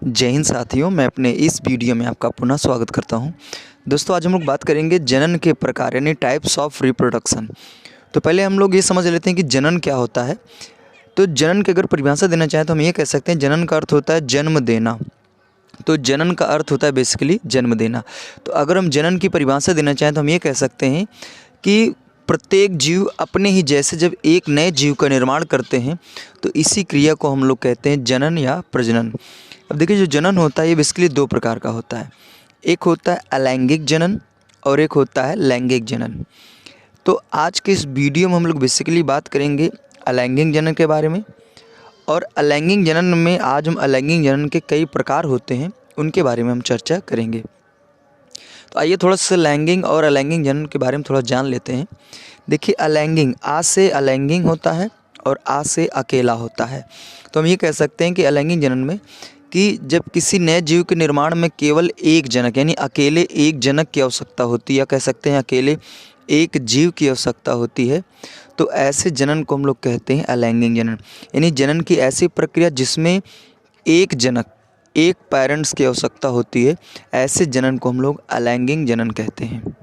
जय हिंद साथियों, मैं अपने इस वीडियो में आपका पुनः स्वागत करता हूं। दोस्तों, आज हम लोग बात करेंगे जनन के प्रकार यानी टाइप्स ऑफ रिप्रोडक्शन। तो पहले हम लोग ये समझ लेते हैं कि जनन क्या होता है। तो जनन की अगर परिभाषा देना चाहें तो हम ये कह सकते हैं जनन का अर्थ होता है जन्म देना। तो जनन का अर्थ होता है बेसिकली जन्म देना। तो अगर हम जनन की परिभाषा देना चाहें तो हम ये कह सकते हैं कि प्रत्येक जीव अपने ही जैसे जब एक नए जीव का निर्माण करते हैं तो इसी क्रिया को हम लोग कहते हैं जनन या प्रजनन। अब देखिए, जो जनन होता है ये बेसिकली दो प्रकार का होता है। एक होता है अलैंगिक जनन और एक होता है लैंगिक जनन। तो आज के इस वीडियो में हम लोग बेसिकली बात करेंगे अलैंगिक जनन के बारे में। और अलैंगिक जनन में आज हम अलैंगिक जनन के कई प्रकार होते हैं उनके बारे में हम चर्चा करेंगे। तो आइए थोड़ा सा लैंगिक और अलैंगिक जनन के बारे में थोड़ा जान लेते हैं। देखिए, अलैंगिक आ से अलैंगिक होता है और आ से अकेला होता है। तो हम ये कह सकते हैं कि अलैंगिक जनन में कि जब किसी नए जीव के निर्माण में केवल एक जनक यानी अकेले एक जनक की आवश्यकता होती है, या कह सकते हैं अकेले एक जीव की आवश्यकता होती है, तो ऐसे जनन को हम लोग कहते हैं अलैंगिक जनन। यानी जनन की ऐसी प्रक्रिया जिसमें एक जनक एक पेरेंट्स की आवश्यकता होती है, ऐसे जनन को हम लोग अलैंगिक जनन कहते हैं।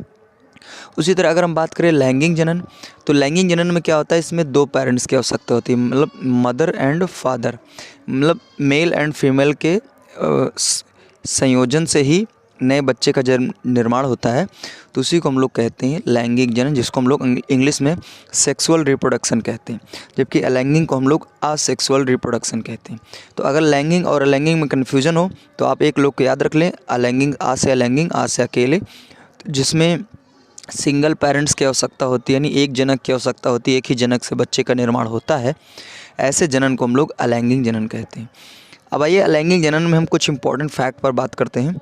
उसी तरह अगर हम बात करें लैंगिक जनन, तो लैंगिक जनन में क्या होता है, इसमें दो पेरेंट्स की आवश्यकता होती है, मतलब मदर एंड फादर, मतलब मेल एंड फीमेल के संयोजन से ही नए बच्चे का जन्म निर्माण होता है। तो उसी को हम लोग कहते हैं लैंगिक जनन, जिसको हम लोग इंग्लिश में सेक्सुअल रिप्रोडक्शन कहते हैं, जबकि अलैंगिक को हम लोग असेक्सुअल रिप्रोडक्शन कहते हैं। तो अगर लैंगिक और अलैंगिक में कन्फ्यूजन हो तो आप एक लोग को याद रख लें, अलैंगिक आ से अलैंगिक, आ से अकेले, जिसमें सिंगल पेरेंट्स की आवश्यकता होती है, यानी एक जनक की आवश्यकता होती है, एक ही जनक से बच्चे का निर्माण होता है। ऐसे जनन को हम लोग अलैंगिक जनन कहते हैं। अब आइए अलैंगिक जनन में हम कुछ इंपॉर्टेंट फैक्ट पर बात करते हैं।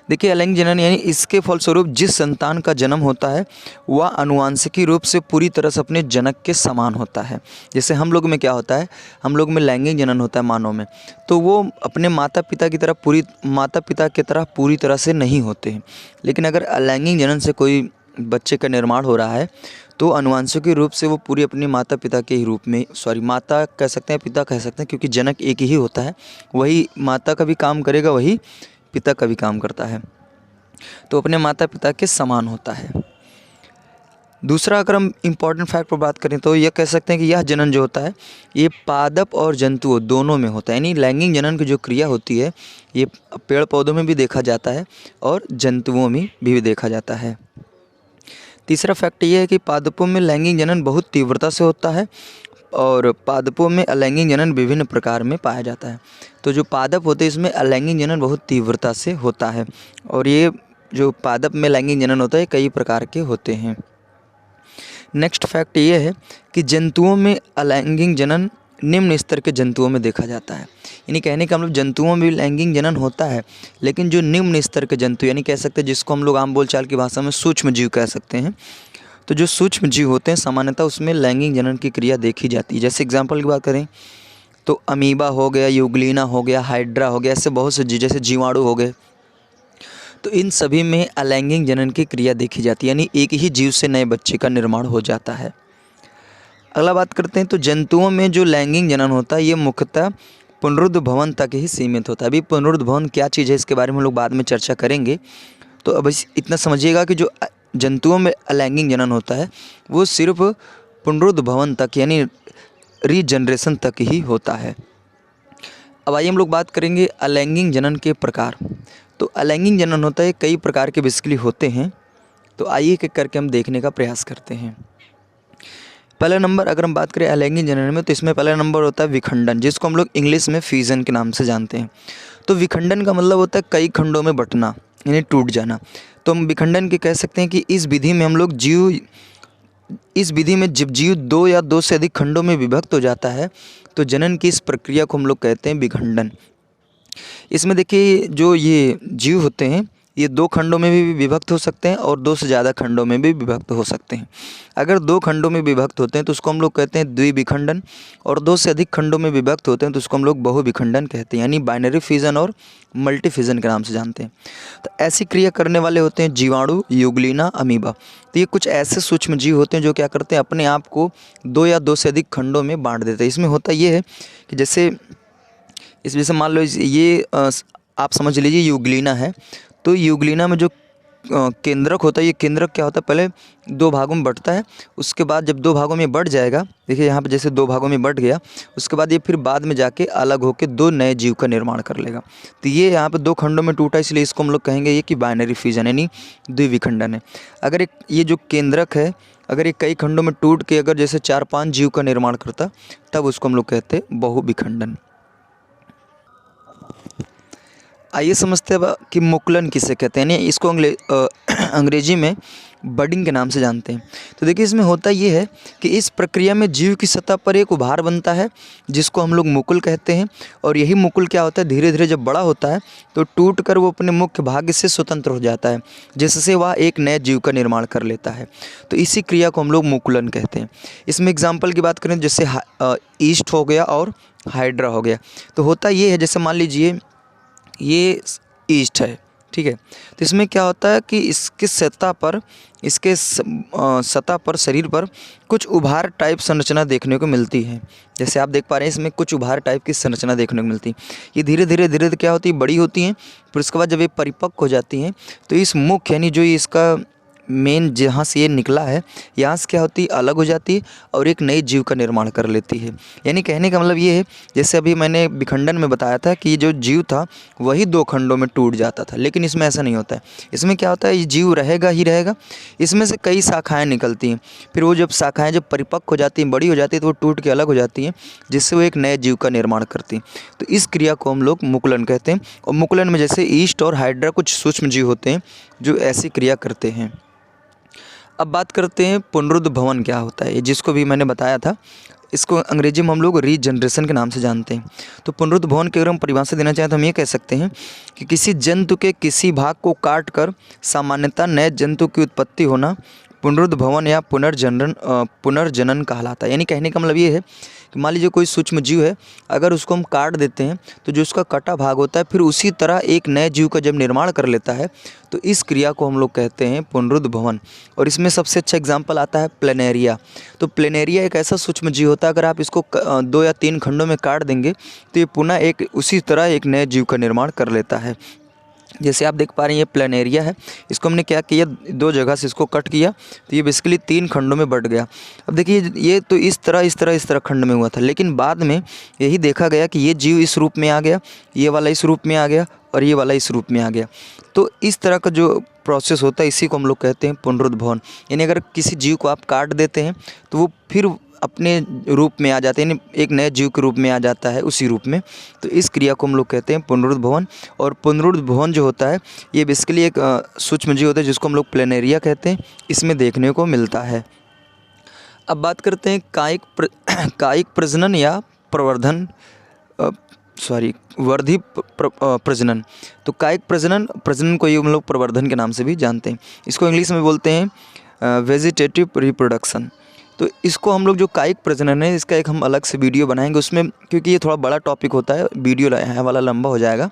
देखिए, अलैंगिक जनन यानी इसके फलस्वरूप जिस संतान का जन्म होता है वह आनुवांशिकी रूप से पूरी तरह से अपने जनक के समान होता है। जैसे हम लोग में क्या होता है, हम लोग में लैंगिक जनन होता है मानव में, तो वो अपने माता पिता की तरह पूरी तरह से नहीं होते हैं। लेकिन अगर अलैंगिक जनन से कोई बच्चे का निर्माण हो रहा है तो आनुवांशिकी रूप से वो पूरी अपने माता पिता के ही रूप में, माता कह सकते हैं, पिता कह सकते हैं, क्योंकि जनक एक ही होता है, वही माता का भी काम करेगा, वही पिता का भी काम करता है, तो अपने माता पिता के समान होता है। दूसरा, अगर हम इम्पॉर्टेंट फैक्ट पर बात करें तो यह कह सकते हैं कि यह जनन जो होता है ये पादप और जंतुओं दोनों में होता है। यानी लैंगिक जनन की जो क्रिया होती है ये पेड़ पौधों में भी देखा जाता है और जंतुओं में भी देखा जाता है। तीसरा फैक्ट ये है कि पादपों में लैंगिक जनन बहुत तीव्रता से होता है और पादपों में अलैंगिक जनन विभिन्न प्रकार में पाया जाता है। तो जो पादप होते हैं इसमें अलैंगिक जनन बहुत तीव्रता से होता है, और ये जो पादप में लैंगिक जनन होता है कई प्रकार के होते हैं। नेक्स्ट फैक्ट ये है कि जंतुओं में अलैंगिक जनन निम्न स्तर के जंतुओं में देखा जाता है। यानी कहने का मतलब जंतुओं में भी लैंगिक जनन होता है, लेकिन जो निम्न स्तर के जंतु यानी कह सकते हैं जिसको हम लोग आम बोलचाल की भाषा में सूक्ष्म जीव कह सकते हैं, तो जो सूक्ष्म जीव होते हैं सामान्यतः उसमें लैंगिक जनन की क्रिया देखी जाती है। जैसे एग्जांपल की बात करें तो अमीबा हो गया, यूग्लिना हो गया, हाइड्रा हो गया, ऐसे बहुत से जैसे जीवाणु हो गए, तो इन सभी में अलैंगिक जनन की क्रिया देखी जाती है, यानी एक ही जीव से नए बच्चे का निर्माण हो जाता है। अगला बात करते हैं तो जंतुओं में जो लैंगिक जनन होता है ये मुख्यतः पुनरुद्भवन तक ही सीमित होता है। अभी पुनरुद्भवन क्या चीज़ है इसके बारे में हम लोग बाद में चर्चा करेंगे। तो अब इतना समझिएगा कि जो जंतुओं में अलैंगिक जनन होता है वो सिर्फ पुनरुद्भवन तक यानी रीजनरेशन तक ही होता है। अब आइए हम लोग बात करेंगे अलैंगिक जनन के प्रकार। तो अलैंगिक जनन होता है कई प्रकार के बेसिकली होते हैं, तो आइए एक एक करके हम देखने का प्रयास करते हैं। पहला नंबर अगर हम बात करें अलैंगिक जनन में तो इसमें पहला नंबर होता है विखंडन, जिसको हम लोग इंग्लिश में फ्यूजन के नाम से जानते हैं। तो विखंडन का मतलब होता है कई खंडों में बंटना यानी टूट जाना। तो हम विखंडन के कह सकते हैं कि इस विधि में जब जीव दो या दो से अधिक खंडों में विभक्त हो जाता है तो जनन की इस प्रक्रिया को हम लोग कहते हैं विखंडन। इसमें देखिए, जो ये जीव होते हैं ये दो खंडों में भी विभक्त हो सकते हैं और दो से ज़्यादा खंडों में भी विभक्त हो सकते हैं। अगर दो खंडों में विभक्त होते हैं तो उसको हम लोग कहते हैं द्विविखंडन, और दो से अधिक खंडों में विभक्त होते हैं तो उसको हम लोग बहुविखंडन कहते हैं, यानी बाइनरी फिजन और मल्टी फिजन के नाम से जानते हैं। तो ऐसी क्रिया करने वाले होते हैं जीवाणु, यूग्लिना, अमीबा। तो ये कुछ ऐसे सूक्ष्म जीव होते हैं जो क्या करते हैं, अपने आप को दो या दो से अधिक खंडों में बांट देते हैं। इसमें होता ये है कि जैसे इस वजह से मान लो ये आप समझ लीजिए यूग्लिना है। तो यूग्लिना में जो केंद्रक होता है, ये केंद्रक क्या होता है, पहले 2 भागों में बँटता है। उसके बाद जब 2 भागों में बँट जाएगा, देखिए यहाँ पे जैसे 2 भागों में बँट गया, उसके बाद ये फिर बाद में जाके अलग होकर 2 नए जीव का निर्माण कर लेगा। तो ये यहाँ पे 2 खंडों में टूटा, इसलिए इसको हम लोग कहेंगे ये कि बाइनरी फ्यूजन यानी द्विविखंडन है। अगर एक ये जो केंद्रक है, अगर ये कई खंडों में टूट के अगर जैसे 4-5 जीव का निर्माण करता, तब उसको हम लोग कहते हैं बहुविखंडन। आइए समझते हैं कि मुकुलन किसे कहते हैं, यानी इसको अंग्रेजी में बडिंग के नाम से जानते हैं। तो देखिए इसमें होता ये है कि इस प्रक्रिया में जीव की सतह पर एक उभार बनता है जिसको हम लोग मुकुल कहते हैं। और यही मुकुल क्या होता है, धीरे धीरे जब बड़ा होता है तो टूट कर वो अपने मुख्य भाग से स्वतंत्र हो जाता है, जिससे वह एक नए जीव का निर्माण कर लेता है। तो इसी क्रिया को हम लोग मुकुलन कहते हैं। इसमें एग्जाम्पल की बात करें, जैसे ईस्ट हो गया और हाइड्रा हो गया। तो होता ये है, जैसे मान लीजिए ये ईस्ट है, ठीक है। तो इसमें क्या होता है कि इसकी सतह पर, इसके सतह पर, शरीर पर कुछ उभार टाइप संरचना देखने को मिलती है। जैसे आप देख पा रहे हैं इसमें कुछ उभार टाइप की संरचना देखने को मिलती है। ये धीरे धीरे क्या होती है, बड़ी होती हैं। फिर उसके बाद जब ये परिपक्व हो जाती हैं तो इस मुख्य यानी जो इसका मेन जहाँ से ये निकला है, यहाँ से क्या होती है, अलग हो जाती है और एक नई जीव का निर्माण कर लेती है। यानी कहने का मतलब ये है, जैसे अभी मैंने विखंडन में बताया था कि जो जीव था वही 2 खंडों में टूट जाता था, लेकिन इसमें ऐसा नहीं होता है। इसमें क्या होता है, ये जीव रहेगा ही रहेगा, इसमें से कई शाखाएँ निकलती हैं। फिर वो जब शाखाएँ जब परिपक्व हो जाती हैं, बड़ी हो जाती है, तो वो टूट के अलग हो जाती हैं, जिससे वो एक नए जीव का निर्माण करती हैं। तो इस क्रिया को हम लोग मुकुलन कहते हैं। और मुकुलन में जैसे ईस्ट और हाइड्रा कुछ सूक्ष्म जीव होते हैं जो ऐसी क्रिया करते हैं। अब बात करते हैं पुनरुद्भवन क्या होता है, जिसको भी मैंने बताया था। इसको अंग्रेजी में हम लोग रीजनरेशन के नाम से जानते हैं। तो पुनरुद्भवन की अगर हम परिभाषा देना चाहें तो हम ये कह सकते हैं कि किसी जंतु के किसी भाग को काट कर सामान्यतः नए जंतु की उत्पत्ति होना पुनरुद्भवन या पुनर्जनन कहलाता है। यानी कहने का मतलब ये है कि मान लीजिए कोई सूक्ष्म जीव है, अगर उसको हम काट देते हैं तो जो उसका कटा भाग होता है फिर उसी तरह एक नए जीव का जब निर्माण कर लेता है, तो इस क्रिया को हम लोग कहते हैं पुनरुद्भवन। और इसमें सबसे अच्छा एग्जाम्पल आता है प्लेनेरिया। तो प्लेनेरिया एक ऐसा सूक्ष्म जीव होता है, अगर आप इसको 2 या 3 खंडों में काट देंगे तो ये पुनः एक उसी तरह एक नए जीव का निर्माण कर लेता है। जैसे आप देख पा रहे हैं ये प्लेनेरिया है, इसको हमने क्या किया, 2 जगह से इसको कट किया तो ये बेसिकली 3 खंडों में बट गया। अब देखिए ये तो इस तरह खंड में हुआ था, लेकिन बाद में यही देखा गया कि ये जीव इस रूप में आ गया, ये वाला इस रूप में आ गया और ये वाला इस रूप में आ गया। तो इस तरह का जो प्रोसेस होता है इसी को हम लोग कहते हैं पुनरुद्भवन। यानी अगर किसी जीव को आप काट देते हैं तो वो फिर अपने रूप में आ जाते हैं, यानी एक नए जीव के रूप में आ जाता है उसी रूप में। तो इस क्रिया को हम लोग कहते हैं पुनरुद्भवन। और पुनरुद्भवन जो होता है ये बेसिकली एक सूक्ष्म जीव होता है जिसको हम लोग प्लेनेरिया कहते हैं, इसमें देखने को मिलता है। अब बात करते हैं कायिक प्रजनन या वर्धी प्रजनन। तो कायिक प्रजनन को ये हम लोग प्रवर्धन के नाम से भी जानते हैं। इसको इंग्लिश में बोलते हैं वेजिटेटिव रिप्रोडक्शन। तो इसको हम लोग जो कायिक प्रजनन है इसका एक हम अलग से वीडियो बनाएंगे उसमें, क्योंकि ये थोड़ा बड़ा टॉपिक होता है, वीडियो वाला लंबा हो जाएगा।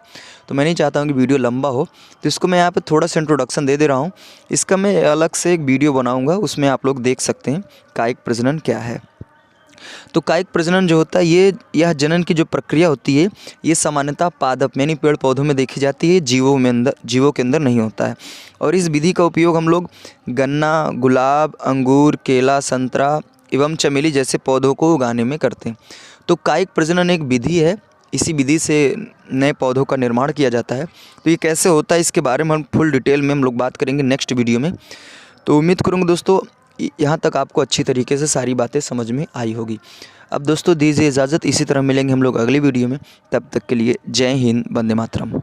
तो मैं नहीं चाहता हूँ कि वीडियो लंबा हो, तो इसको मैं यहाँ पे थोड़ा सा इंट्रोडक्शन दे रहा हूँ। इसका मैं अलग से एक वीडियो बनाऊँगा, उसमें आप लोग देख सकते हैं कायिक प्रजनन क्या है। तो कायिक प्रजनन जो होता है यह जनन की जो प्रक्रिया होती है ये सामान्यतः पादप यानी पेड़ पौधों में देखी जाती है, जीवों के अंदर नहीं होता है। और इस विधि का उपयोग हम लोग गन्ना, गुलाब, अंगूर, केला, संतरा एवं चमेली जैसे पौधों को उगाने में करते हैं। तो कायिक प्रजनन एक विधि है, इसी विधि से नए पौधों का निर्माण किया जाता है। तो ये कैसे होता है इसके बारे में हम फुल डिटेल में हम लोग बात करेंगे नेक्स्ट वीडियो में। तो उम्मीद करूँगा दोस्तों यहाँ तक आपको अच्छी तरीके से सारी बातें समझ में आई होगी। अब दोस्तों दीजिए इजाज़त, इसी तरह मिलेंगे हम लोग अगली वीडियो में। तब तक के लिए जय हिंद, वंदे मातरम।